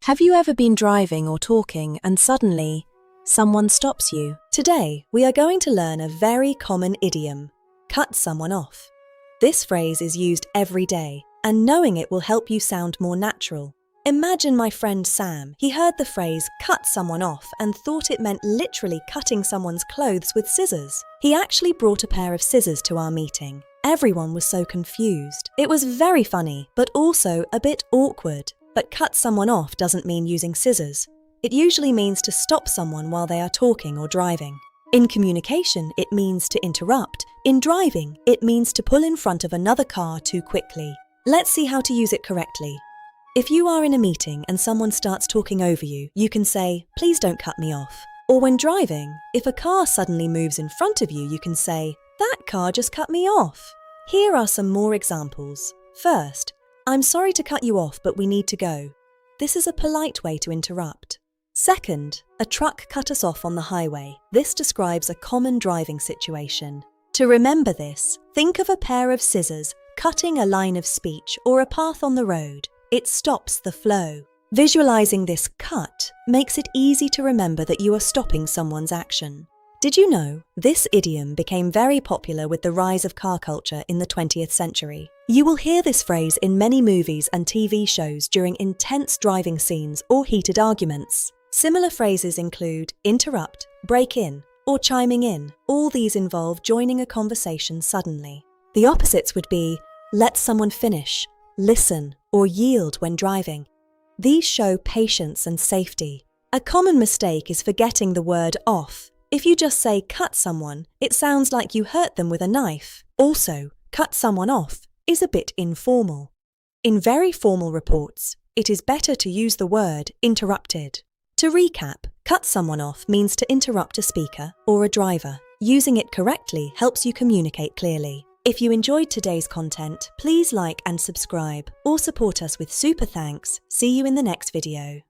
Have you ever been driving or talking and suddenly someone stops you? Today, we are going to learn a very common idiom, cut someone off. This phrase is used every day, and knowing it will help you sound more natural. Imagine my friend Sam. He heard the phrase cut someone off and thought it meant literally cutting someone's clothes with scissors. He actually brought a pair of scissors to our meeting. Everyone was so confused. It was very funny, but also a bit awkward. But cut someone off doesn't mean using scissors. It usually means to stop someone while they are talking or driving. In communication, it means to interrupt. In driving, it means to pull in front of another car too quickly. Let's see how to use it correctly. If you are in a meeting and someone starts talking over you, you can say, "Please don't cut me off." Or when driving, if a car suddenly moves in front of you, you can say, "That car just cut me off." Here are some more examples. First, "I'm sorry to cut you off, but we need to go." This is a polite way to interrupt. Second, "A truck cut us off on the highway." This describes a common driving situation. To remember this, think of a pair of scissors cutting a line of speech or a path on the road. It stops the flow. Visualizing this cut makes it easy to remember that you are stopping someone's action. Did you know this idiom became very popular with the rise of car culture in the 20th century? You will hear this phrase in many movies and TV shows during intense driving scenes or heated arguments. Similar phrases include interrupt, break in, or chiming in. All these involve joining a conversation suddenly. The opposites would be let someone finish, listen, or yield when driving. These show patience and safety. A common mistake is forgetting the word off. If you just say cut someone, it sounds like you hurt them with a knife. Also, cut someone off is a bit informal. In very formal reports, it is better to use the word interrupted. To recap, cut someone off means to interrupt a speaker or a driver. Using it correctly helps you communicate clearly. If you enjoyed today's content, please like and subscribe or support us with super thanks. See you in the next video.